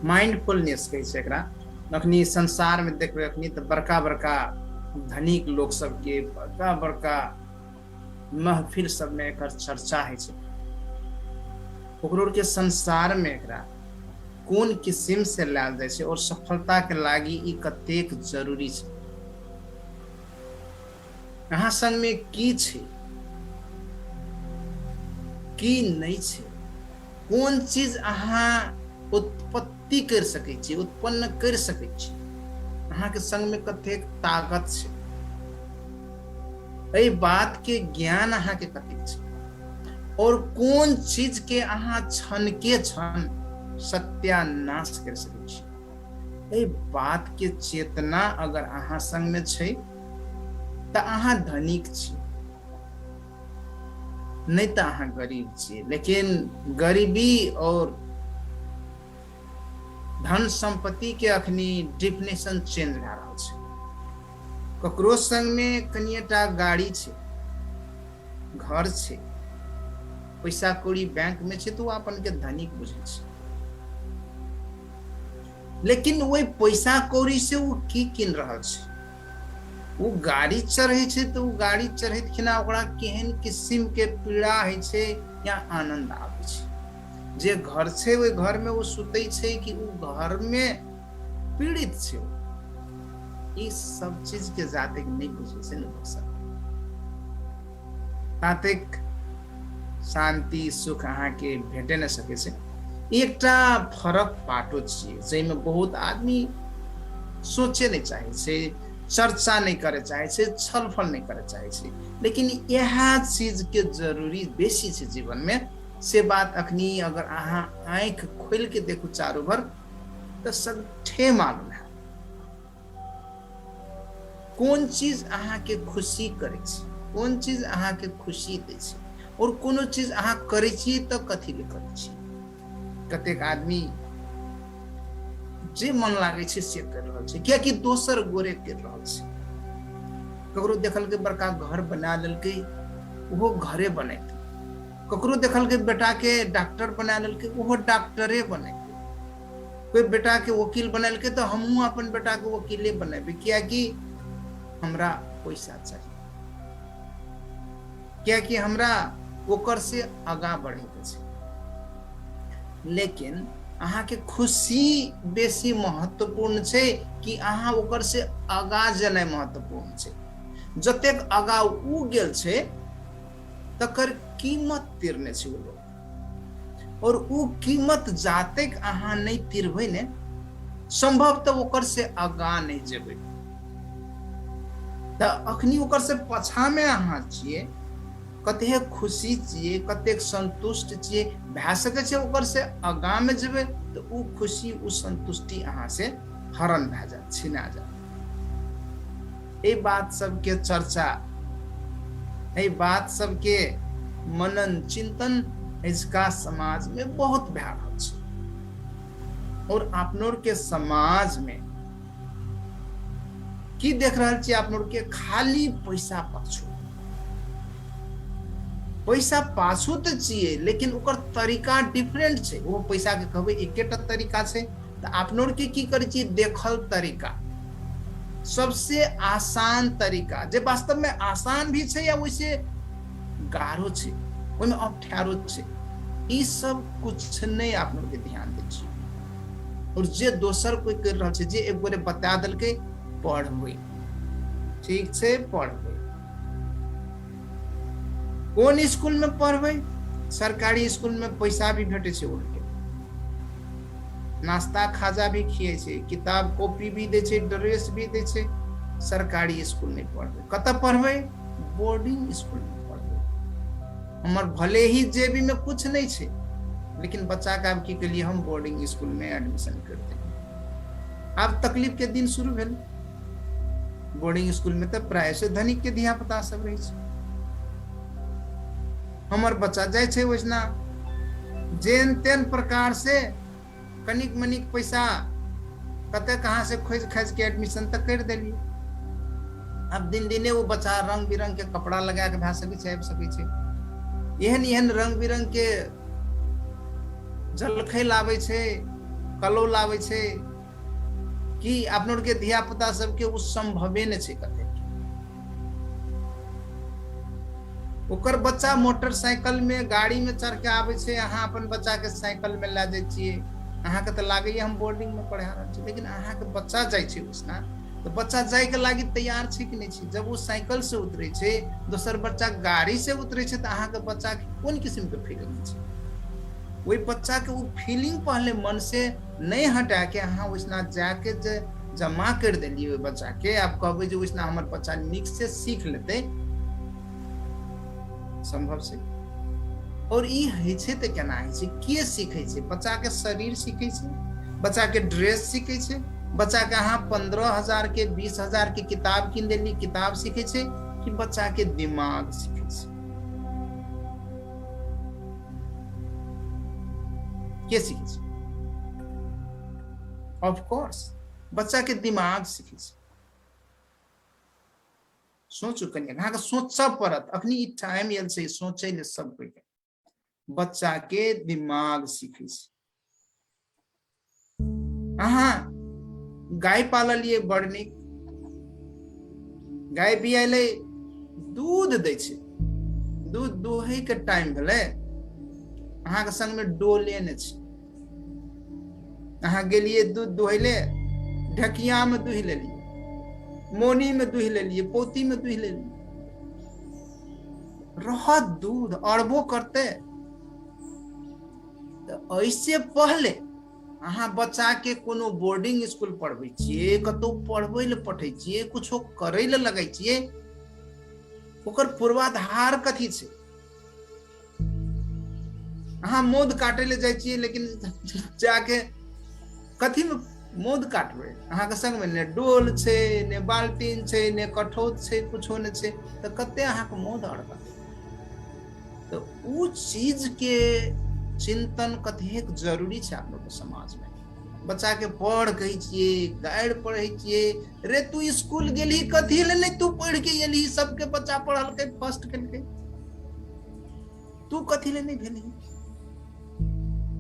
Mindfulness कहै छै एकरा। अखनी संसार में देखबै अखनी तऽ बड़का बड़का धनिक लोग सबके बड़का बड़का महफिल सब में एकर चर्चा है छै। ओकरो के संसार में एकरा कोन किस्म से लायल जाय छै और सफलता के लागी ई कतेक जरूरी छै। अहाँ संग में की छै की नहीं छै, कोन चीज अहाँ उत्पत्ति कर सकै छी, उत्पन्न कर सकै छी, अहाँ के संग में कतेक ताकत छै, एहि बात के ज्ञान अहाँ के कतेक छै, और कोन चीज के अहाँ क्षण के क्षण सत्यानाश कर सकै छी। एहि बात के चेतना अगर अहाँ संग में छै तऽ अहाँ धनिक छी, नहीं तो अहाँ गरीब छी। लेकिन गरीबी और धन संपत्ति के अखनी डिफिनेशन चेंज भए रहल छै। ककरो संग में कनिएटा गाड़ी छै, घर छै, पैसा कौड़ी बैंक में छै, तो अपन के धनिक बुझे छै। लेकिन वही पैसा कौड़ी से वो की किन रहल छै, वो गाड़ी चढ़े छै तो वो गाड़ी चढ़ैत खिना ओकरा केहन किस्म के पीड़ा है छै या आनंद आवे छै। जे घर छै वो घर में वो सुतै छै कि वो घर में पीड़ित छै, ई सब चीज के जाते नहीं बुझे छै लोग सब, तातेक शांति सुख अहाँ के भेटे न सके छै। एकटा फरक पाटो छियै जैमे बहुत आदमी सोचे नहीं चाहे छै, चर्चा नहीं करे चाहे छै, छलफल नहीं करे चाहे छै, लेकिन यह चीज के जरूरी बेसी छै जीवन में। से बात अखनी अगर अहाँ आंख खोल के देखो चारों भर तो सबठे मालूम है कौन चीज अहाँ के खुशी करे छै, कौन चीज अहाँ के खुशी दे छै, और कोनो चीज अहाँ करे छी तो कथी ले करे छी। कतेक आदमी जे मन लागे छै से कर रहल छै, कियाकि दोसर गोरे कर रहल छै। ककरो देखल के बड़का घर बना लेलकै वो घरे बनेतै, ककरो देखल के बेटा के डॉक्टर बना लेलकै वो डॉक्टरे बनेतै, कोई बेटा के वकील बनेलकै तो हमहूँ अपन बेटा के वकीले बनेबै, कियाकि हमरा पैसा चाहिए, कियाकि हमरा ओकर से आगा बढ़े के छै। लेकिन अहाँ के खुशी बेसी महत्वपूर्ण छै कि अहाँ ओकर से आगा जेनाइ महत्वपूर्ण छै। जतेक आगा उ गेल छै तकर कीमत तिरने छै वो लोग, और उ कीमत जातेक अहाँ नहीं तिरबै ने संभव तो ओकर से आगा नहीं जेबै। त अखनी ओकर से पछा में अहाँ छियै, कतेक खुशी छियै, कतेक संतुष्ट छियै, भए सकै छै ओकर से आगा में जेबै तो उ खुशी उ संतुष्टि अहाँ से हरण भए जात, छिना जात। ए बात सबके चर्चा, ए बात सबके मनन चिंतन इसका समाज में बहुत भए रहल छै, और अपनों के समाज में की देख रहल छियै, अपनों के खाली पैसा पाछू, पैसा पाछू तो चाहिए लेकिन ओकर तरीका डिफरेंट छै। वो पैसा के कहबै एकेटा तरीका छै तो अपनों के की करे छियै, देखल तरीका, सबसे आसान तरीका, जे वास्तव में आसान भी छै या वैसे गाढ़ो छै, ओहिमे अप्ठारो छै, ई सब कुछ नहीं अपनों के ध्यान दै छै। और जे दोसर कोई कर रहल छै, जे एक गोरे बता देलकै पढ़बै, ठीक छै पढ़बै, कौन स्कूल में पढ़बै, सरकारी स्कूल में पैसा भी भेटे छै, उनके नाश्ता खाजा भी खिए छै, किताब कॉपी भी दे छै, ड्रेस भी दे छै। सरकारी स्कूल में पढ़बै, कतऽ पढ़बै, बोर्डिंग स्कूल में पढ़बै। हमर भले ही जेबी में कुछ नहीं छै, लेकिन बच्चा के आब की केलिए, हम बोर्डिंग स्कूल में एडमिशन कर देलिए। आब तकलीफ के दिन शुरू भेल। बोर्डिंग स्कूल में तो प्राय से धनिक के धिया पुता सब रहे छै, हमर बच्चा जाय छै वैसना जेन तेन प्रकार से कनिक मनिक पैसा कते कहाँ से खोज खाज के एडमिशन तक कर देलिए। अब दिन दिने वो बच्चा रंग बिरंग के कपड़ा लगा के भए सकै छै, आबि सकै छै, एहन एहन रंग बिरंग के जलखै लाबै छै, कलो लावे छे कि अपनों के धिया पुता सबके उ संभवे ने छे कते ओकर बच्चा मोटरसाइकिल में गाड़ी में चढ़ के आवे छे अहाँ अपन बच्चा के साइकिल में ला जाय छिए अहाँ के त लागे हम बोर्डिंग में पढ़ा रहल छी लेकिन अहाँ के बच्चा जाय छे उसना तो बच्चा जाय के लागी तैयार छे कि नहीं छे जब वो साइकिल से उतरे छे दोसर बच्चा गाड़ी से उतरे छे त अहाँ के बच्चा के कोन किस्म के फीलिंग छे वही बच्चा के वो फीलिंग पहले मन से नहीं हटा के अहाँ उसना जाके जमा कर देलिए बच्चा के आप कहबे जो उसना हमर बच्चा नीक से सीख लेते संभव से और ई है छे त केना है छे के सीखे छे बच्चा के शरीर सीखे छे बच्चा के ड्रेस सीखे छे बच्चा के अहाँ 15,000 के 20,000 के किताब किन देली किताब सीखे छे कि बच्चा के दिमाग सीखे छे के सीखे छे ऑफ कोर्स बच्चा के दिमाग सीखे छे सोचो कन्या अहाँ के सोचा पड़त अखनी ई टाइम यल से सोचे ले सब कोई के बच्चा के दिमाग सीखे छे अहाँ गाय पाललिए बड़ नीक गाय बियाले दूध दै छे दूध दोहे के टाइम भेले अहाँ के संग में डोले ने छे अहाँ गेलिए दूध दोहले ढकिया में दुहि लेलिए मोनी में दुहि लेलिए पोती में दुहि लेलिए रहत दूध अरबो करते तो ऐसे पहले अहाँ बच्चा के कोनो बोर्डिंग स्कूल पढ़बै छिए कतो पढ़बै ले पठै छिए कुछो करै ले लगै छिए ओकर पूर्वाधार कथी छै अहाँ मोद काटे ले जाइ छिए लेकिन जाके कथी में मोद काटबै अहाँ के संग में ने डोल छै ने बाल्टीन छै ने कठौत छै कुछो ने छै त कते अहाँ के मोद अड़बा तो उ चीज के चिंतन कतेक जरूरी छै आप लोग के समाज में बच्चा के पढ़ कही छिए गाइड पढ़ै छिए रे तू स्कूल गेली कथी ले नहीं तू पढ़ के एली सबके बच्चा पढ़ल के फर्स्ट केलके तू कथी ले नहीं भेली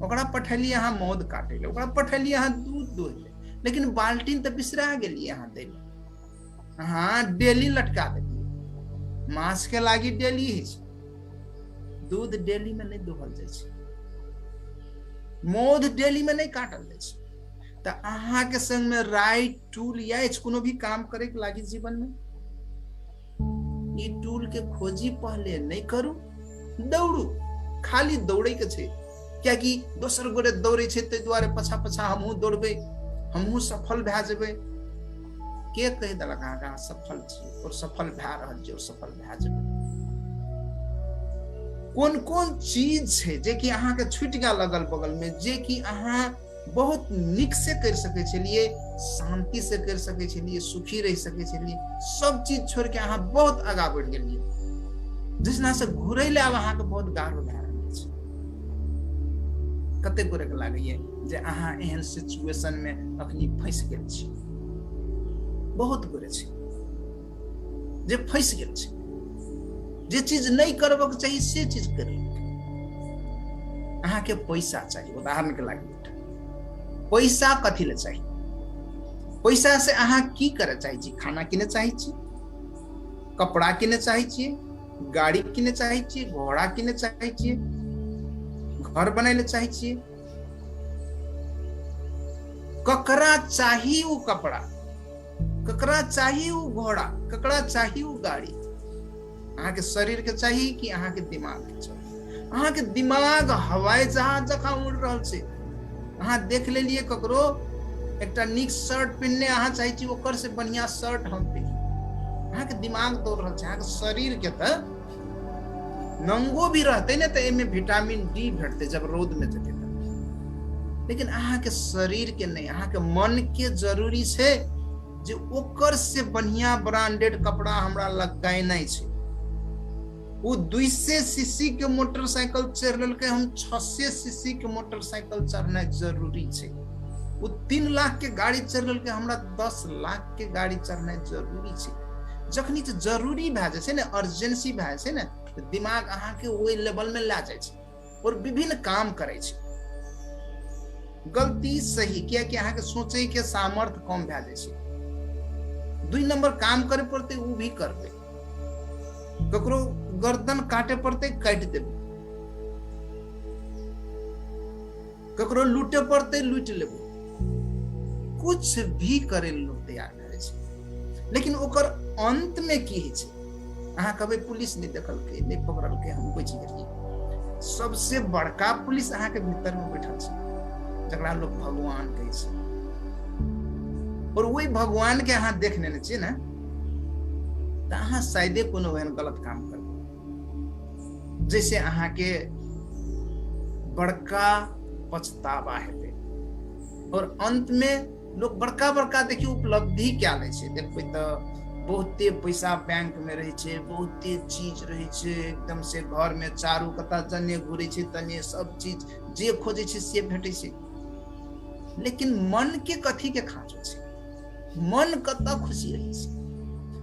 ओकरा पठेली अहाँ मौद काटे ले ओकरा पठेली अहाँ दूध दोहे लेकिन बाल्टीन त बिसरा गेली अहाँ दे अहाँ डेली लटका देलिए मास के लागी डेली है दूध डेली में नहीं दोहल जाय छै मोद डेली में नहीं काटल जाय छै त अहाँ के संग में राइट टूल या कोनो भी काम करे के लागी जीवन में ई टूल के खोजी पहले नहीं करू दौड़ू खाली दौड़े के छै क्या कि दोसर गोरे दौड़े छै ते द्वारे पछा पछा हमहू दौड़बे हमहू सफल भए जेबे के कहि देलक अहाँ सफल छी और सफल भए रहल छी और सफल भए जेबे कौन कौन चीज छै जे कि अहाँ के छूट गया लगल बगल में जे कि अहाँ बहुत निक से कर सके छलिए शांति से कर सके छलिए सुखी रह सके छलिए सब चीज छोड़ के अहाँ बहुत आगा बढ़ गेलिए जिसना से घुरे ले आब अहाँ के बहुत गाढ़ भए रहल छै कते गोरे के लागैए जे अहाँ एहन सिचुएशन में अखनी फंस गेल छी बहुत गोरे छै जे फंस गेल छै जे चीज नहीं करबक चाहिए से चीज करे अहाँ के पैसा चाहिए उदाहरण के लागी पैसा कथी ले चाहिए पैसा से अहाँ की करे चाहिए छी खाना किने चाहिए छी कपड़ा किने चाहिए छी गाड़ी किने चाहिए छी घोड़ा किने चाहिए छी घर बने ले चाहिए छी ककरा चाहिए वो कपड़ा ककरा चाहिए वो घोड़ा ककरा चाहिए वो गाड़ी अहाँ के शरीर के चाहिए कि अहाँ के दिमाग के चाहिए अहाँ के दिमाग हवाई जहाज जखा उड़ रहल छै अहाँ देख लेलिए ककरो एकटा नीक शर्ट पहनने अहाँ चाहे छी ओकर से बढ़िया शर्ट हम पहनी अहाँ के दिमाग दौड़ रहल छै अहाँ के शरीर के त नंगो भी रहते ने त एमे विटामिन डी भेटते जब रौद में जेते लेकिन अहाँ के शरीर के नहीं अहाँ के मन के जरूरी छै जे ओकर से बढ़िया ब्रांडेड कपड़ा हमरा लगाइनाइ छै वो 200 सीसी के मोटरसाइकिल चढ़ लेलकै हम 600 सीसी के मोटरसाइकिल चढ़ना जरूरी छै वो 3 लाख के गाड़ी चढ़ लेलकै हमरा 10 लाख के गाड़ी चढ़ना जरूरी छै जखनी तो जरूरी भए जाय छै ने अर्जेंसी भए जाय छै ने तो दिमाग अहाँ के ओइ लेवल में ला जाय छै और विभिन्न काम करे छै गलती सही किया कि अहाँ के सोचे के सामर्थ्य कम भए जाए छै। 2 नंबर काम करे पड़ते वो भी करबे, ककरो गर्दन काटे पड़ते काट देबे, ककरो लूटे पड़ते लूट लेबे, कुछ भी करे लोग तैयार रहे छै। लेकिन ओकर अंत में की है छै, अहाँ कहबे पुलिस नहीं देखलकै नहीं पकड़लकै हम बचि गेलियै। सबसे बड़का पुलिस अहाँ के भीतर में बैठल छै, जकरा लोग भगवान कहै छै। और वही भगवान के अहाँ देख लेने छियै ना, तो अहाँ शायदे कोनो एहन गलत काम करबै जैसे अहाँ के बड़का पछतावा हेतै। और अंत में लोग बड़का बड़का देखिए उपलब्धि क्या ले छै। देखबै तो बहुते पैसा बैंक में रहे छै, बहुते चीज रहे छै, एकदम से घर में चारू कता जने घूरे छै तने सब चीज जे खोजे छै से भेटै छै। लेकिन मन के कथी के खाँचो छै, मन कता खुशी रहे छै,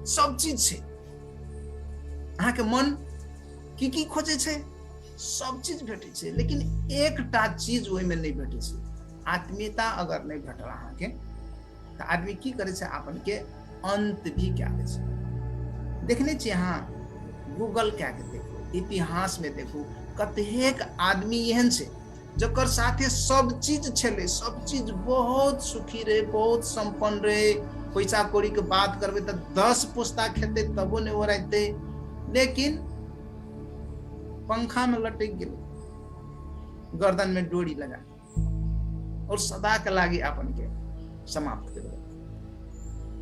सब चीज छै। अहाँ के मन की खोजे छै, सब चीज भेटै छै, लेकिन एकटा चीज ओहि में नहीं भेटै छै। आत्मीयता अगर नहीं भेटल अहाँ के तो आदमी की करे छै, अपन के अंत भी क्या छै। देखने छियै अहाँ गूगल क्या के देखो, इतिहास में देखो, कतेक आदमी एहन छै जकर साथे सब चीज छले, सब चीज बहुत सुखी रहे, बहुत संपन्न रहे। पैसा कौड़ी के बात करबे तो 10 पुस्ता खेते तबो नहीं ओराइते, लेकिन पंखा में लटक गेल, गर्दन में डोरी लगा और सदा के लागी अपन के समाप्त कर।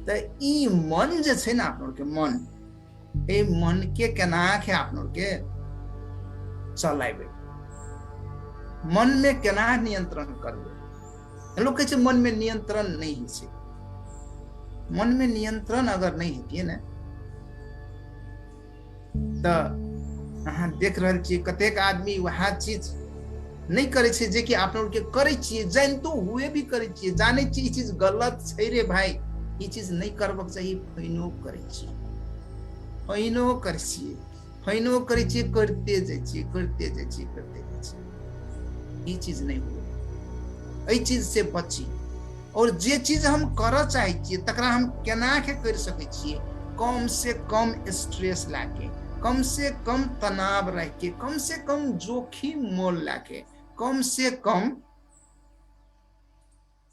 तो ई मन जे छै ना अपनों के मन, ए मन के केना के अपनों के चलाइबे, मन में केना नियंत्रण करबे। लोग कहै छै मन में नियंत्रण नहीं है। मन में नियंत्रण अगर नहीं हेतिए ना तो अहाँ देख रहल छियै कतेक आदमी वह चीज नहीं करे छै जे कि आप लोग के करे छियै, जानतो हुए भी करे छियै, जाने छियै ई चीज गलत छै रे भाई, ई चीज नहीं करबक चाहिए, फैनो करे छियै, फैनो करे छियै, फैनो करे छियै, करते जाइ छियै, करते जाइ छियै, करते जाइ छियै। ई चीज नहीं हुए, एई चीज से बची। और जे चीज हम करऽ चाहे छियै तकरा हम केना के कर सकै छियै, कम से कम स्ट्रेस लाके, कम से कम तनाव रह के, कम से कम जोखिम मोल लाके, कम से कम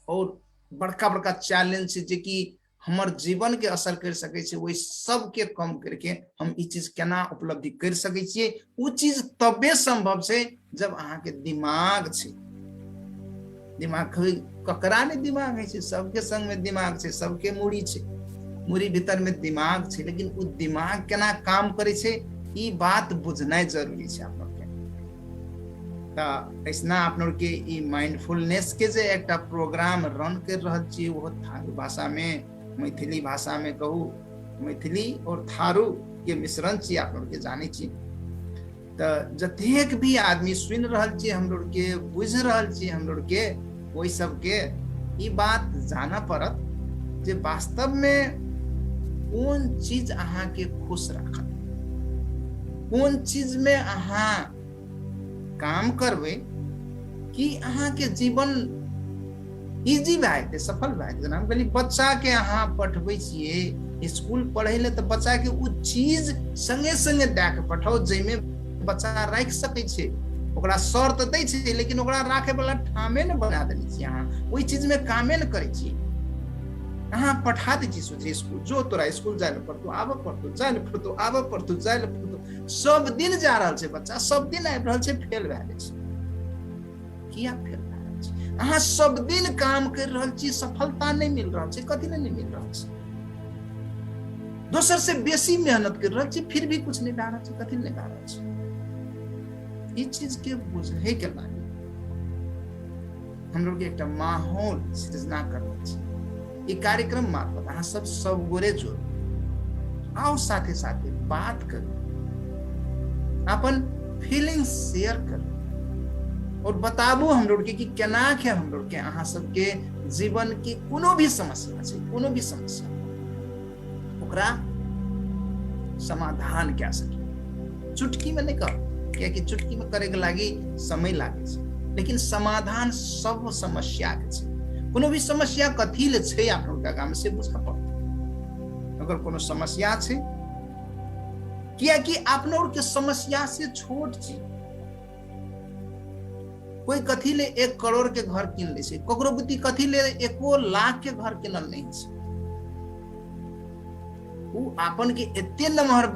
और बड़का बड़का चैलेंज जे कि हमर जीवन के असर कर सके छै, वही सब के कम करके हम ई चीज केना उपलब्धि कर सके छियै। वो चीज तबे संभव छै जब अहाँ के दिमाग छै। दिमाग ककरा ने दिमाग है, सबके संग में दिमाग छै, सबके मूड़ी छै, मूड़ी भीतर में दिमाग छै, लेकिन वो दिमाग केना काम करे छै ई बात बुझनाइ जरूरी छै आप लोग के। तो ऐसना आप लोग के ई माइंडफुलनेस के जे एकटा प्रोग्राम रन कर रहल छी, वो थारू भाषा में, मैथिली भाषा में कहू, मैथिली और थारू के मिश्रण छी, आप लोग के जाने छी। तो जतेक भी आदमी सुन रहल छी हम लोग के, बुझ रहल छी हम लोग के, वही सब के ई बात जाना पड़त जे वास्तव में कौन चीज अहाँ के खुश रखत, कौन चीज में अहाँ काम करबे कि अहाँ के जीवन इजी भए जेतै, सफल भए जेतै। हम कहली बच्चा के अहाँ पढ़बै छियै स्कूल पढ़ै ले, तो बच्चा के उ चीज संगे संगे दे के पठाओ जैमे बच्चा राखि सकै छै। ओकरा शर्त दै छै लेकिन ओकरा राखे वाला ठामे ने बना देने छियै, अहाँ ओहि चीज में कामे न करै छियै। अहाँ पठा दै छियै सोचे स्कूल, जो तोरा स्कूल जाए ले पड़तो, आबऽ पड़तो, जाए ले पड़तो, आबऽ पड़तो, जाए ले पड़तो। सब दिन जा रहल छै बच्चा, सब दिन आबि रहल छै, फेल भए जाइ छै। किया फेल भए रहल छै? अहाँ सब दिन काम कर रहल छी, सफलता नहीं मिल रहल छै, कथी नहीं मिल रहल छै? दोसर से बेसी मेहनत कर रहल छी, फिर भी कुछ नहीं भए रहल छै, कथी नहीं भए रहल छै? ई चीज के बुझे के लागी हम लोग एक माहौल सृजना कर रहल छी। ई कार्यक्रम मार्फत अहाँ सब गोरे जोड़ आओ, साथे साथे बात करू, अपन फीलिंग्स शेयर करू और बताबू हम लोग के कि केना के हम लोग के अहाँ सबके जीवन की कोनो भी समस्या छै, कोनो भी समस्या ओकरा समाधान क्या सके। चुटकी में नहीं करो, क्या कि चुटकी में करे के लागी समय लागे छै, लेकिन समाधान सब समस्या के छै। कोनो भी समस्या कथी ले छै आपन के आगा में से बुझा पड़त। अगर कोनो समस्या छै, किया कि आपन के समस्या से छोट छी। कोई कथी ले 1 करोड़ के घर किन ले छै, ककरो बुद्धि कथी ले 1 लाख के घर किनल नहीं छै। उ आपन के एते नमहर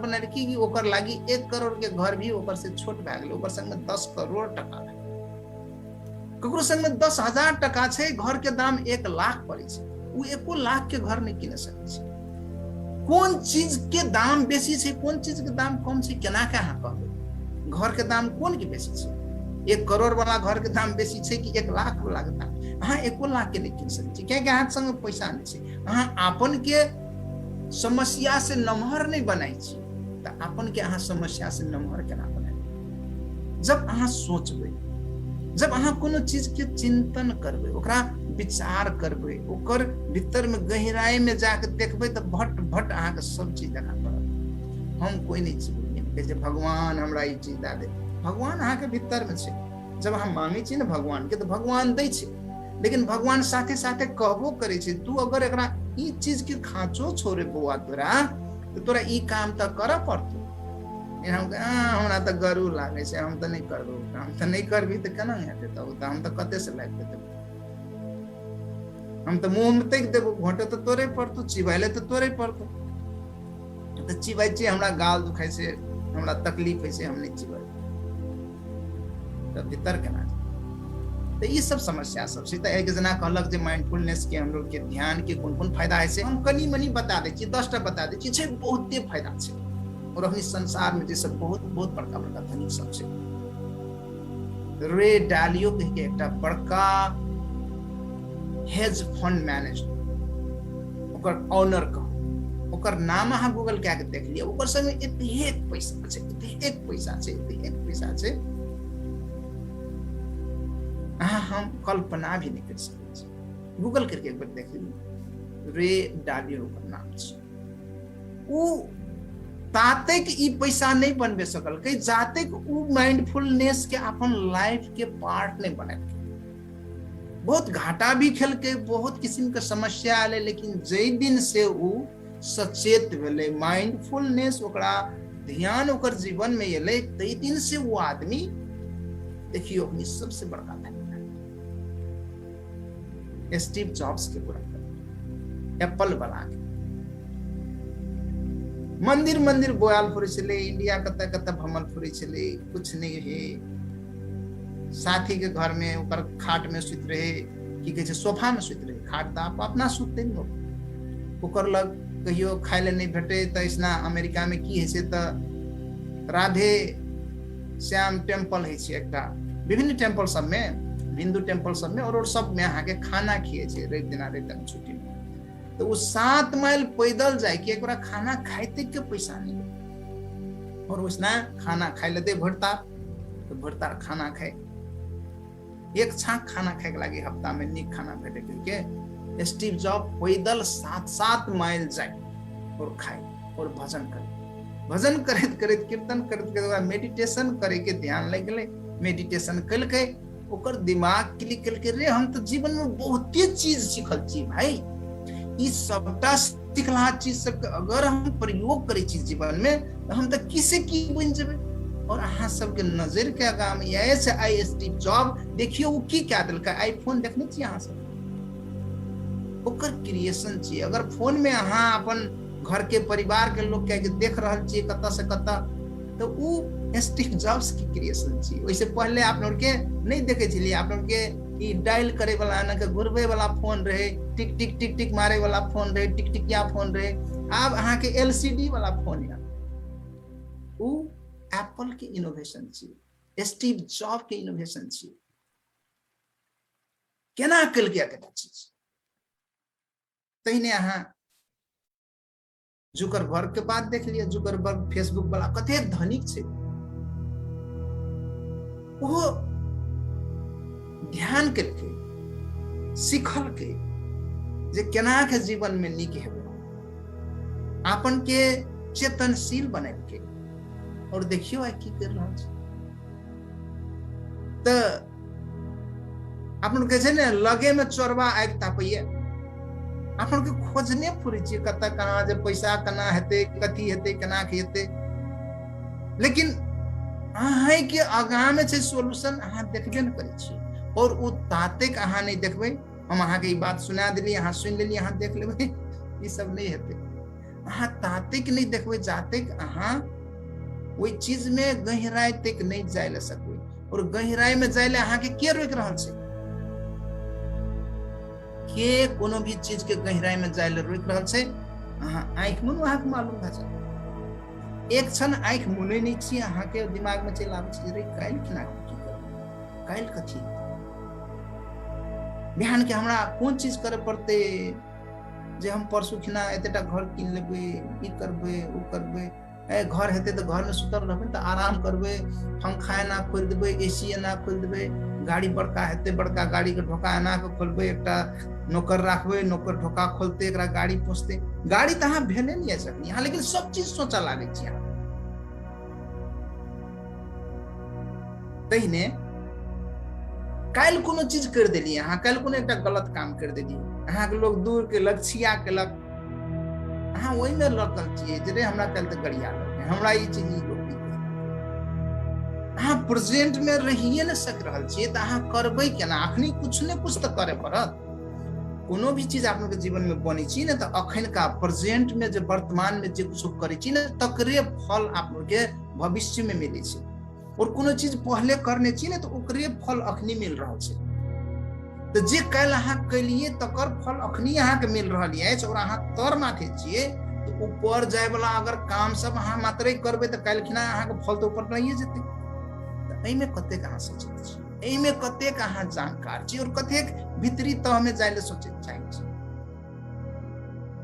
बनल कि ओकर लागी 1 करोड़ के घर भी ओकर से छोट भए गेल। ओकर संग में 10 करोड़ टका है, ककरो संग में 10,000 टका छै, घर के दाम 1 लाख पड़े छै। उ 1 लाख के घर नहीं किन सकै छै। कौन चीज के दाम बेसी छै, कौन चीज के दाम कम छै, केना के अहाँ कहबै? घर के दाम कोन के बेसी छै? 1 करोड़ वाला घर के दाम बेसी छै कि 1 लाख वाला के दाम? अहाँ 1 लाख के नहीं किन सकै छी, कियाकि अहाँ संग पैसा नहीं छै। अहाँ आपन के समस्या से नमहर नहीं बनाई छी, तो आपन के अहाँ समस्या से नमहर केना बनाई? जब अहाँ सोचबै, जब अहाँ कोनो चीज के चिंतन करबै, ओकरा विचार करबै, ओकर भीतर में गहराई में जाके देखबै, तो भट भट अहाँ के सब चीज देखा पड़त। हम कोई नहीं चीज भगवान हमरा ई चीज दे दे, भगवान अहाँ के भीतर में छै। जब अहाँ मांगे छी ना भगवान के, तो भगवान दै छै। लेकिन भगवान साथे साथे कहबो करे छै, तू अगर एकरा ई चीज के खांचो छोड़े बउआ तोरा, तो तोरा ई काम त कर पड़तो। हमरा त गरू लागे छै, हम त नहीं करबो, हम त नहीं करबी त केना हेतै? त हम त कते से लाग देबै, हम त मुंह में तक देबो, घोंटे त तोरे पड़तो, चिबाइले त तोरे पड़तो। त चिबाइ छै, हमरा गाल दुखाइ छै, हमरा तकलीफ है से हम नहीं चिबाइ, त भीतर केना? तो ये सब समस्या सब छै। तो एक जना कहलक जे माइंडफुलनेस के हम लोग के ध्यान के कोन-कोन फायदा है से हम कनी मनी बता दै छी, 10टा बता दै छी, छै बहुते फायदा छै। और अपनी संसार में जे सब बहुत बहुत बड़का बड़का धनिक सब छै। रे डालियो के एकटा बड़का हेज फंड मैनेजर, ओकर ऑनर का, ओकर नाम अहाँ गूगल कए के देख लिया, ओकर संग एतेक पैसा छै, एतेक पैसा छै, एतेक पैसा छै, हम कल्पना भी नहीं कर सकते। गूगल करके एक बार देख लीजिए, रे डालियो का नाम छै। उ तातेक ई पैसा नहीं बनबे सकल, कई जातेक उ माइंडफुलनेस के अपन लाइफ के पार्ट नहीं बना। बहुत घाटा भी खेल के, बहुत किस्म के समस्या आले, लेकिन जै दिन से उ सचेत भेले, माइंडफुलनेस ओकरा ध्यान ओकर जीवन में एले, तै दिन से वो आदमी देखियो अपनी सबसे बड़का स्टीव जॉब्स के पूरा एप्पल बना के मंदिर मंदिर बोयाल फुरे चले, इंडिया कत कत भ्रमण फुरे चले, कुछ नहीं है। साथी के घर में ऊपर खाट में सुत रहे, की कहे सोफा में सुत रहे, खाट तो आप अपना सुते नहीं ओकर लग कहियो खाए ले नहीं भेटे। तो इसना अमेरिका में की है से, तो राधे श्याम टेम्पल है छै एकटा, विभिन्न टेम्पल सब में, हिंदू टेम्पल सब में, और सब में अहाँ के खाना खिए छै रवि दिन छुट्टी में। तो वो 7 माइल पैदल जाए कि एक बार खाना खाते के पैसा नहीं, और उसना खाना खाए लेते भरतार, तो भरतार खाना खाए, एक छाक खाना खाए के लागे हफ्ता में नीक खाना भेटे के स्टीव जॉब पैदल 7 माइल जाए और खाए और भजन करे, भजन करत करत कीर्तन करत करत मेडिटेशन करे के ध्यान लग गए। मेडिटेशन कल के ओकर दिमाग क्लिक कल के, रे हम तो जीवन में बहुते चीज सीखल छी भाई, ई सबटा सिखला चीज सब अगर हम प्रयोग करे छी जीवन में, तो हम तो किसे की बन जेबे। और अहाँ सबके नजर के आगा में ऐसे आई स्टीव जॉब देखियो वो की क्या दिल का आईफोन देखने छी अहाँ सब, ओकर क्रिएशन छी। अगर फोन में अहाँ अपन घर के परिवार के लोग के देख रहल छी कत से कत, तो वो स्टीव जॉब्स की क्रिएशन छी। वैसे पहले आप लोग के नहीं देखे छलिए, आप लोग के ई डायल करे वाला ना के घुरबे वाला फोन रहे, टिक टिक टिक टिक मारे वाला फोन रहे, टिक टिकिया फोन रहे। अब अहाँ के एलसीडी वाला फोन है, वो एप्पल के इनोवेशन छी, स्टीव जॉब के इनोवेशन छी। केना कल के एकटा चीज तहिने अहाँ जुकरबर्ग के बात देख लिया, जुकरबर्ग फेसबुक वाला कते धनिक छै, वो ध्यान करके सीखल के जे केना के जीवन में नीक हेबे, आपन के चेतनशील बने के, और देखियो आई की कर रहा है। तो अपन कहे ने लगे में चोरबा आग तापैया, अपन के खोजने पड़े छै कतऽ कना जे पैसा कना हेतै, कथी हेतै, केना के हेतै। लेकिन अहाँ के आगाँ में छै सोल्यूशन, अहाँ देखबे न करै छी। और उ तातेक अहाँ नहीं देखबै, हम अहाँ के ई बात सुना देली, अहाँ सुन लेली, अहाँ देख लेबै, ई सब नहीं हेतै। अहाँ तातेक नहीं देखबै जातेक अहाँ ओई चीज में गहराई तक नहीं जाय ले सकबै। और गहराई में जाय ले अहाँ के रोक रहल छै? के कोनो भी चीज के गहराई में जाय ले रोक रहल छै? अहाँ आँख मुन अहाँ के मालूम भऽ जाय। एक क्षण आँख मुनै नहीं छी, अहाँ के दिमाग में चलि आबै छै रे काल्हि केना की करब, काल्हि कथी, बिहान के हमरा कोन चीज करे पड़ते जे हम परसू खिना एतेटा घर कीन लेबै, ई करबै, उ करबै। घर हेतै तो घर में सुतल रहबै तो आराम करबै, पंखा एना खोल देबै, एसी एना खोल देबै, गाड़ी बड़का हेतै बड़का गाड़ी के ढोका एना के खोलबै, एकटा नौकर राखबै, नौकर ढोका खोलतै, एकरा गाड़ी पहुँचतै। गाड़ी तो अहाँ भेले नहीं है सकनी अहाँ, लेकिन सब चीज सोचा लागे छी अहाँ। तहिने काल्हि कोनो चीज कर देलिए अहाँ, काल्हि कोनो एकटा गलत काम कर देलिए, अहाँ के लोग दूर के लग छिया केलक, अहाँ ओहि में लटकल छियै जे रे हमरा काल्हि तऽ गरिया लगे, हमरा ई चीज ई लोग नहीं कहै। अहाँ प्रेजेंट में रहिए न सक रहल छियै तऽ अहाँ करबै केना? अखनी कुछ ने कुछ तऽ करे पड़त। कोनो भी चीज आप के जीवन में बनै छी न तऽ अखन का प्रेजेंट में जे वर्तमान में जे कुछ करै छी न तकरे फल आप के भविष्य में मिलै छै। और कोनो चीज पहले करने छी न तो ओकरे फल अखनी मिल रहल छै। तो जे काल्हि अहाँ केलिए तकर फल अखनी अहाँ के मिल रहल अछि, और अहाँ तर माथे छियै तो ऊपर जाय वाला अगर काम सब अहाँ मात्रे करबै तो काल्हि खिना अहाँ के फल तो ऊपर नहीं जेतै। तो एहि में कतेक अहाँ सोचैत छी, एहि में कतेक अहाँ जानकार छी, और कतेक भीतरी तह में जाय ले सोचैत चाहै छी।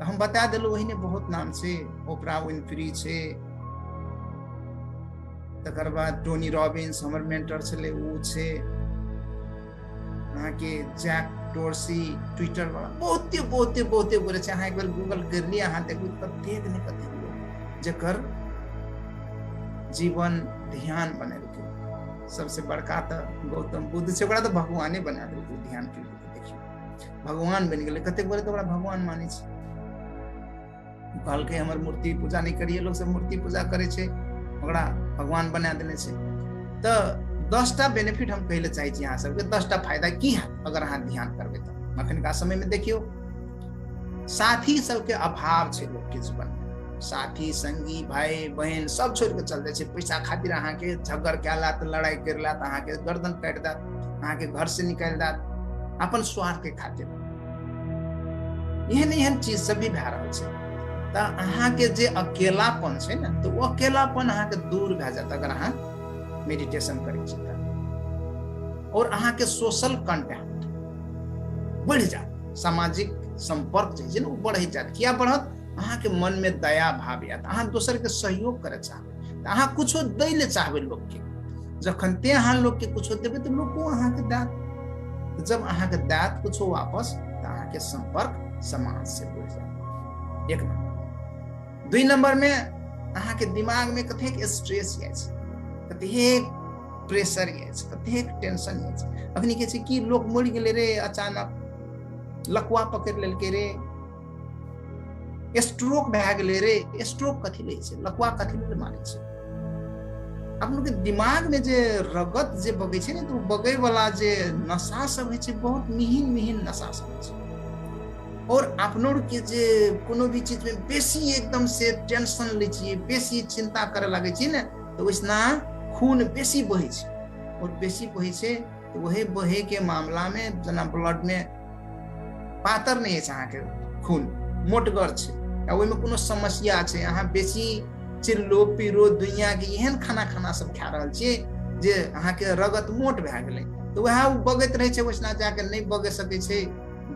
हम बता देलहुँ ओहिने बहुत नाम छै, ओपरा विनफ्री छै, तकर बाद टोनी रॉबिन्स हमर मेंटर छले उ छै, अहाँ के जैक डोर्सी ट्विटर वाला बहुते बहुते बहुते बोले छै। अहाँ एक बार गूगल कर लिया, अहाँ देखबै कतेक ने कतेक लोग जेकर जीवन ध्यान बनेलकै। सबसे बड़का तो गौतम बुद्ध छै, ओकरा तो भगवाने बना देलकै ध्यान के। देखियो भगवान बन गेलै, कतेक बोले तो ओकरा भगवान मानै छै। कहलकै हमर मूर्ति पूजा नहीं करिए, लोग सब मूर्ति पूजा करे छै, ओकरा भगवान बना देने छै। तो 10टा बेनिफिट हम कहले चाहे छी अहाँ सबके, 10टा फायदा की है अगर अहाँ ध्यान करबै तो। अखनका समय में देखियो साथी सबके अभाव छै लोग के जीवन में, साथी संगी भाई बहन सब छोड़ के चल जाए छै। पैसा खातिर अहाँ के झगड़ कैलात, लड़ाई करलात, अहाँ के गर्दन काट दात, अहाँ के घर से निकाल दात, अपन स्वार्थ के खातिर। एहन एहन चीज सब भी भए रहल छै। तो अहाँ के जे अकेलापन छै ना, तो वो अकेलापन अहाँ के दूर भए जात अगर अहाँ मेडिटेशन करै छी। और अहाँ के सोशल कांटेक्ट बढ़ जात, सामाजिक संपर्क जे छै ना बढ़ जात। किया बढ़त? अहाँ के मन में दया भाव आयत, अहाँ दोसर के सहयोग करे चाहबै, तो अहाँ कुछो दै ले चाहबै लोग के। जखन ते अहाँ लोग के कुछो देबै तो लोग को अहाँ के दात। जब अहाँ के दात कुछो वापस, तो अहाँ के संपर्क समाज से बढ़ जात। एक नंबर। 2 नंबर में अहाँ के दिमाग में कतेक स्ट्रेस अछि, कतेक प्रेशर अछि, कतेक टेंशन अछि। अखनी के छै कि लोग मरि गेलै रे अचानक, लकवा पकड़ लेलकै रे, स्ट्रोक भए गेलै रे। स्ट्रोक कथी लै छै, लकवा कथी ले मानै छै? अपन के दिमाग में जे रगत जे बगै छै ने, तो बगै वाला जे नशा सब होइ छै, बहुत मिहिन मिहिन नशा सब होइ छै। और अपनों के जे कोनो भी चीज में बेसी एकदम से टेंशन ले छियै, बेसी चिंता करे लगे छी ने, तो वैसना खून बेसी बहे छै। और बेसी बहे छै तो वही बहे के मामला में जना ब्लड में पातर नहीं है अहाँ के खून, मोटगर छै, या ओहि में कोनो समस्या छै, अहाँ बेसी चिल्लो पीरो दुनिया के एहन खाना खाना सब खा रहल छियै जे अहाँ के रगत मोट भए गेलै, तो वह बगैत रहे छै, वैसना जाके नहीं बगे सकै छै,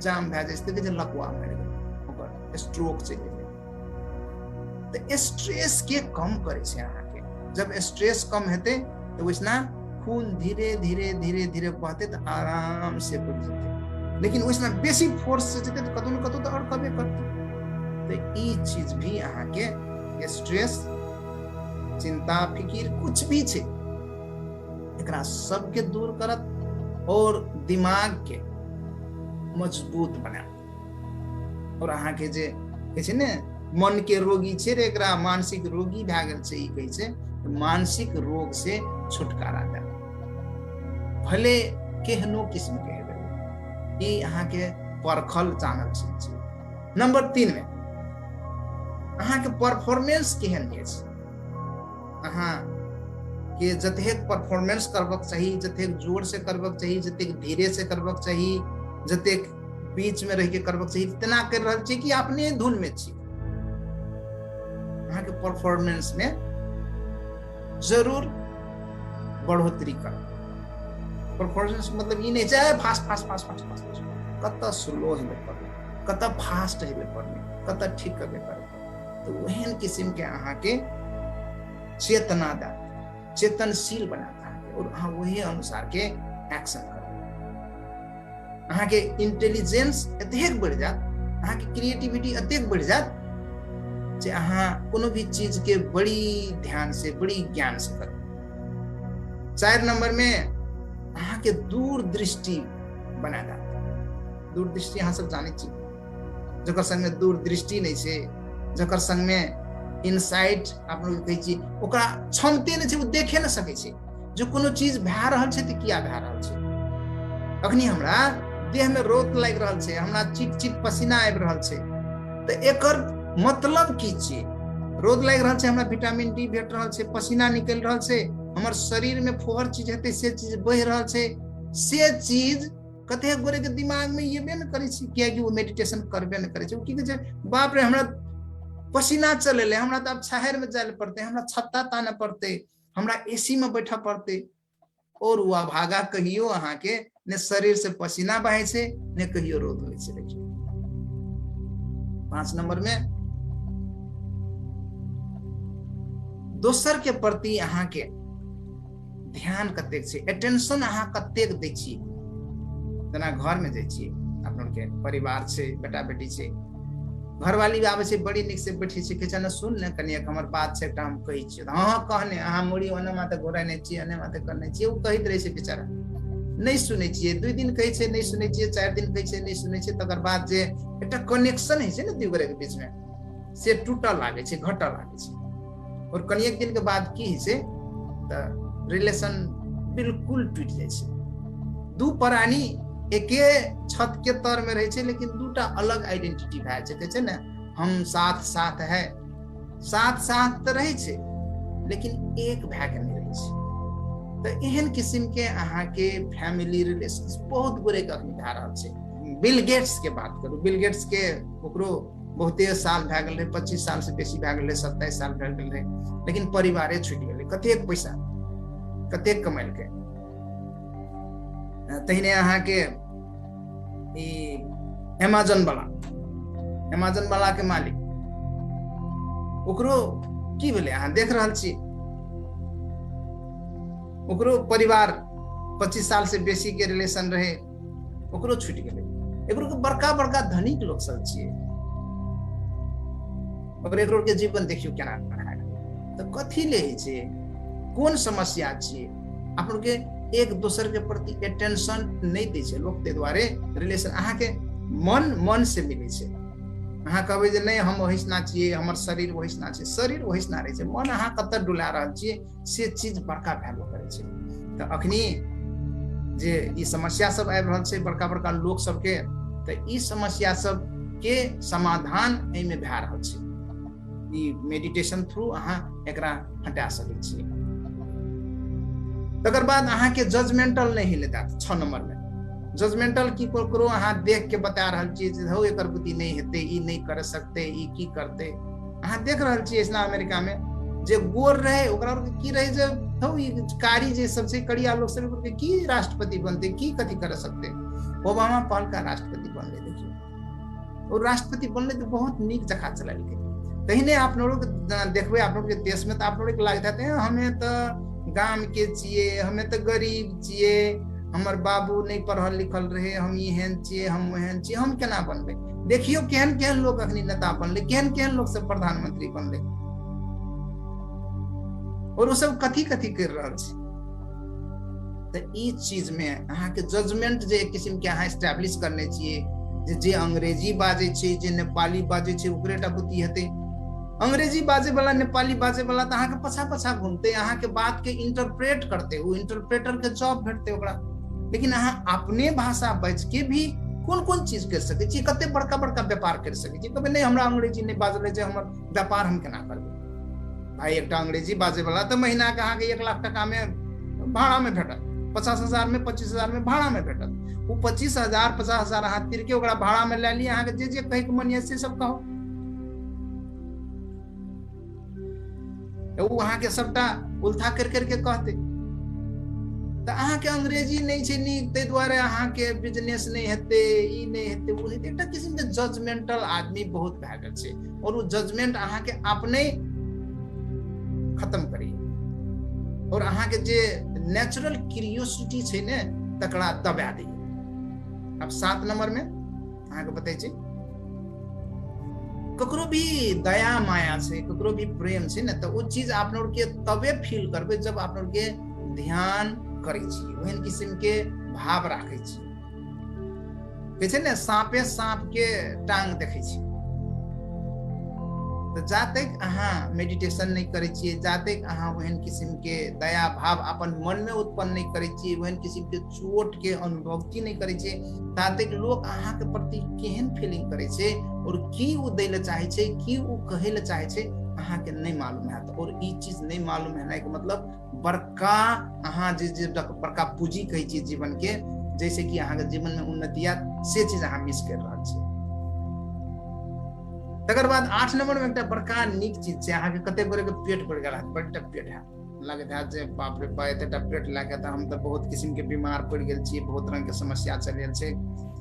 जाम भए जाइ छै, लकवा मरि गेलै, ओकर स्ट्रोक चलि गेलै। तो स्ट्रेस के कम करे छै अहाँ के। जब स्ट्रेस कम हेतै तो वैसना खून धीरे धीरे धीरे धीरे बहते तो आराम से बढ़ जेतै। लेकिन वैसना बेसी फोर्स से जेतै तो कतौ न कतौ तो अड़कबे करतै। तो ई चीज भी अहाँ के स्ट्रेस, चिंता फिकीर कुछ भी छै, एकरा सबके दूर करत और दिमाग के मजबूत बनात। और अहाँ के जे कहै छै ने मन के रोगी छै रे, एकरा मानसिक रोगी भए गेल छै, ई कहै छै मानसिक रोग से छुटकारा दे। भले केहनो किस्म के हेबे, ई अहाँ के परखल जानल चीज छै। नंबर 3 में अहाँ के परफॉर्मेंस केहन अछि, अहाँ के जतेक परफॉर्मेंस करबक चाही, जतेक जोर से करबक चाही, जतेक धीरे से करबक चाही, जतेक बीच में रह के करबक चाही, इतना कर रहल छी कि अपने धुन में छी। अहाँ के परफॉर्मेंस में जरूर बढ़ोतरी कर। परफॉर्मेंस मतलब ई नहीं जाए fast fast fast fast fast, कत स्लो हेबे पड़े, कत फास्ट हेबे पड़े, कत ठीक हेबे पड़े। तो वहन किस्म के अहाँ के चेतना दा, चेतनशील बनाता है और अहाँ वही अनुसार के एक्शन कर। अहाँ के इंटेलिजेंस एतेक बढ़ जात, अहाँ के क्रिएटिविटी एतेक बढ़ जात जे अहाँ कोनो भी चीज के बड़ी ध्यान से, बड़ी ज्ञान से कर। 4 नंबर में अहाँ के दूरदृष्टि बना दा। दूरदृष्टि अहाँ सब जाने छी, जकर संग में दूरदृष्टि नहीं छै, जकर संग में इनसाइट आप लोग कहै छी, ओकरा क्षमते नहीं छै, वो देखे न सकै छै जो कोनो चीज भए रहल छै त किया भए रहल छै। अखनी हमरा देह में रोत लागि रहल छै, हमरा चिट चिट पसीना आबि रहल छै, त एकर मतलब की छै? रोद लागि रहल छै, हमरा विटामिन डी भेट रहल छै, पसीना निकल रहल छै, हमर शरीर में फोहर चीज हेतै से चीज बह रहल छै, से चीज कते गोरे के दिमाग में येबे न करै छै, कियाकि वो मेडिटेशन करबे न करै छै। वो की कहै छै, बाप रे हमरा पसीना चले, हमरा तो अब शहर में जाए पड़ते, हमरा छत्ता ताने पड़ते, हमरा एसी में बैठा पड़ते। और वो भागा कहियो अहाँ के ने शरीर से पसीना बहे छै, ने कहियो रोद होइ छै। देखियो 5 नंबर में दोसर के प्रति अहाँ के ध्यान कतेक छै, अटेंशन अहाँ कतेक दै छी। जेना घर में जाइ छी, अपना के परिवार छै, बेटा बेटी छै, घरवाली आबै छै, बड़ी निक से बैठे छै, कहै छै न सुन ने कनिया हमर बात छै, एकटा हम कहै छी। हां कहने अहाँ मुड़ी ओने माते घोरा नहीं छी, अने माते करने छी, वो कहैत रहे छै बेचारा, नहीं सुनै छियै। 2 दिन कहै छै नहीं सुनै छियै, 4 दिन कहै छै नहीं सुनै छियै, तकर बाद जे एकटा कनेक्शन है छै ने दू गोरे के बीच में, से टूटल लागे छै, घटल लागे छै। और कनिक दिन के बाद की है से त रिलेशन बिल्कुल टूट जाए छै। दू प्राणी एके छत के तर में रहे छै, लेकिन दूटा अलग आइडेंटिटी भए छै। कहै छै ने हम साथ साथ है, साथ साथ तो रहे छै, लेकिन एक भए के नहीं रहे छै। तो एहन किस्म के अहाँ के फैमिली रिलेशन बहुत गोरे के अखनी भए रहल छै। बिल गेट्स के बात करू, बिल गेट्स के ओकरो बहुते साल भए गेल रहे, 25 साल से बेसी भए गेल रहे, 27 साल भए गेल रहे, लेकिन परिवारे छूट गेलै। कतेक पैसा कतेक कमाइल के। तहिने अहाँ के अमेजन वाला के मालिक, ओकरो की भेलै अहाँ देख रहल छी, ओकरो परिवार 25 साल से बेसी के रिलेशन रहे, ओकरो छूट गेलै। एकरो के बड़का बड़का धनिक लोग सब छियै, और एकरो के जीवन देखियो केना है। तो कथी ले छै, कोन समस्या छियै? आप के एक दूसर के प्रति अटेंशन नहीं दै छै लोग, ते द्वारे रिलेशन अहाँ के मन से मिलै छै। अहाँ कहबै जे नहीं हम ओहिसना छियै, हमर शरीर ओहिसना छै, शरीर ओहिसना रहै छै, मन अहाँ कतऽ डुला रहल छियै से चीज बड़का वैल्यू करै छै। तो अखनी जे ई समस्या सब आबि रहल छै बड़का बड़का लोग सबके, तो ई समस्या सब के समाधान एहिमे भए रहल छै। ई मेडिटेशन थ्रू अहाँ एकरा हटा सकै छी। तकर बाद अहाँ के जजमेंटल नहीं हिले दैत। 6 नंबर में जजमेंटल की करो अहाँ देख के बता रहल छी जे हो एकर बुद्धि नहीं हेते, ई नहीं कर सकते, ई की करते। अहाँ देख रहल छी इसना अमेरिका में जे गोर रहे ओकरा की रहे जे हो ई कारी जे सब छै, करिया लोग सब के की राष्ट्रपति बनते, की कथी कर सकते। ओबामा पहल का राष्ट्रपति बनले, देखियो और राष्ट्रपति बनले तो बहुत नीक जगह चलल। तहिने आप लोग देखबे, आप लोग के देश में तो आप लोग लागत है हमें तो गांव के छिए, हमें तो गरीब छिए, हमर बाबू नहीं पढ़ल लिखल रहे, हम एहन छिए, हम ओहन छिए, हम केना बनबे। देखियो केहन केहन लोग अखनी नेता बनले, केहन केहन लोग सब प्रधानमंत्री बनले, और वो सब कथी कथी कर रहल छै। तो ई चीज में अहाँ के जजमेंट जे एक किस्म के अहाँ एस्टैब्लिश करने चाहिए जे अंग्रेजी बाजे छै जे नेपाली बाजे छै ओकरेटा बुद्धि हेतै अंग्रेजी बाजे वाला नेपाली बाजे वाला तो अहाँ के पछा पछा घूमते अहाँ के बात के इंटरप्रेट करते वो इंटरप्रेटर के जॉब भेटते ओकरा लेकिन अहाँ अपने भाषा बाज के भी कोन कोन चीज कर सकै छी कते बड़का बड़का व्यापार कर सकै छी कबे नहीं हमरा अंग्रेजी नहीं बाजले जे हमर व्यापार हम केना करबै भाई एकटा अंग्रेजी बाजे वाला तो महीना के अहाँ के 1 लाख टका में भाड़ा में भेटत 50,000 में 25,000 में भाड़ा में भेटत वो 25,000 50,000 अहाँ तीर के ओकरा भाड़ा में ले ली अहाँ के जे कहि के मन से सब कहो वो अहाँ के सबटा उल्था कर करके कहते तो अहाँ के अंग्रेजी नहीं छै नीक तै दुआरे अहाँ के बिजनेस नहीं हेते ई नहीं हेते वो हेते एकटा किस्म के जजमेंटल आदमी बहुत भए गेल छै और वो जजमेंट अहाँ के अपने खत्म करी और अहाँ के जे नेचुरल क्यूरियोसिटी छै ने तकरा दबा दी अब 7 नंबर में अहाँ के बताई छै ककरो भी दया माया छै ककरो भी प्रेम छै ने तो वो चीज आप लोग के तबे फील करबे जब आप लोग के ध्यान करै छी ओहन किस्म के भाव राखै छी कहै छै ने सांपे सांप के टांग देखै छी तो जाते अहाँ मेडिटेशन नहीं करे छिए जाते अहाँ ओहन किस्म के दया भाव अपन मन में उत्पन्न नहीं करे छिए ओहन किस्म के चोट के अनुभूति नहीं करे छिए ताते लोग अहाँ के प्रति केहन फीलिंग करे छै और की उ दै ले चाहे छै की उ कहे ले चाहे छै अहाँ के नहीं मालूम है और ई चीज नहीं मालूम है के मतलब बड़का अहाँ जे बड़का पूंजी कहै छिए जीवन के जैसे कि अहाँ के जीवन में उन्नति से चीज अहाँ मिस कर रहल छी तकर बाद 8 नंबर में एक बड़का निक चीज छै अहाँ के कते गोरे के पेट बढ़ गेल बड़टा पेट है लागत है जे बाप रे बा एतेटा पेट लागे त हम त बहुत किस्म के बीमार पड़ गेल छी बहुत रंग के समस्या चल रहल छै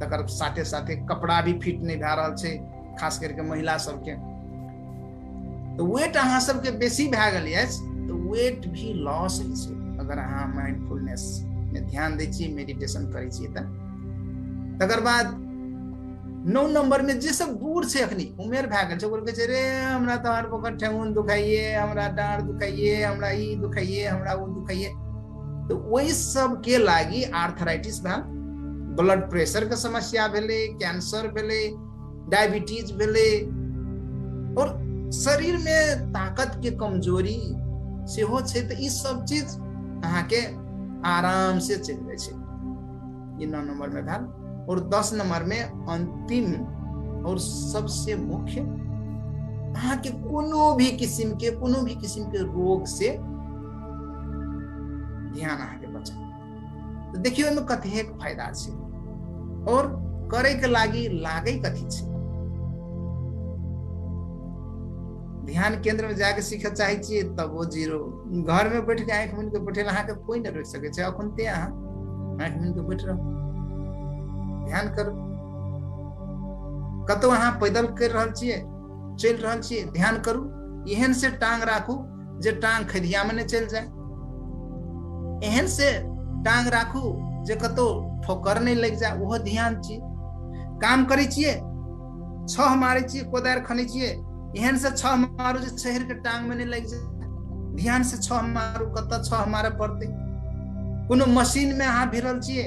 तकर साथे साथे कपड़ा भी फिट नहीं भए रहल छै खास करके महिला सब के तो वेट अहाँ सब के बेसी भए गेल अछि तो वेट भी लॉस होइ छै अगर अहाँ माइंडफुलनेस में ध्यान दै छी मेडिटेशन करै छी त तकर बाद 9 नंबर में जे सब बूढ़ छै अखनी उमेर भए गेल छै ओकर कहै छै रे हमरा त हर वक्त ठेहुन दुखाइए हमरा डाँड़ दुखाइए हमरा ई दुखाइए हमरा उ दुखाइए तो वही सब के लागी आर्थराइटिस भेल ब्लड प्रेशर के समस्या भेले कैंसर भेले डायबिटीज भेले और शरीर में ताकत के कमजोरी सेहो छै त ई सब चीज अहाँ के आराम से चल जाय छै ये 9 नंबर में भेल और 10 नंबर में अंतिम और सबसे मुख्य अहाँ के कोनो भी किस्म के रोग से ध्यान अहाँ के बचा तो देखियो में कथे फायदा छै और करे के लागी लागे कथी छै ध्यान केंद्र में जाके सीखे चाहे छी तब वो जीरो घर में बैठ के आंख मुन के बैठे अहाँ के कोई नहीं रोक सके छै अखन ते अहाँ आंख मुन के बैठ रहो ध्यान करू कतो अहाँ पैदल कर रहल छिए चल रहल छिए ध्यान करू एहन से टांग राखू जे टांग खदिया में नहीं चल जाए एहन से टांग राखू जे कतो ठोकर नहीं लग जाए वो ध्यान छी काम करै छिए छह मारै छिए कोदार खनै छिए एहन से छह मारू जे शहर के टांग में नहीं लग जाए ध्यान से छह मारू कत छह मारे पड़ते कोनो मशीन में अहाँ भिरल छिए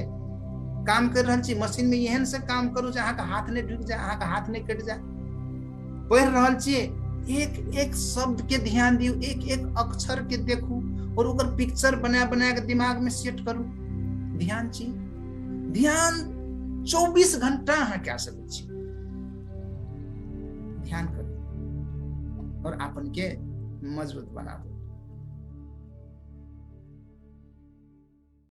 काम कर रहल छी मशीन में एहन से काम करू जे अहाँ के हाथ नहीं ढुक जाए अहाँ के हाथ नहीं कट जाए पढ़ रहल छी एक एक शब्द के ध्यान दियो एक एक अक्षर के देखू और ओकर पिक्चर बना बना के दिमाग में सेट करू ध्यान छी ध्यान 24 घंटा अहाँ क्या सकै छी ध्यान करू और अपन के मजबूत बनाबू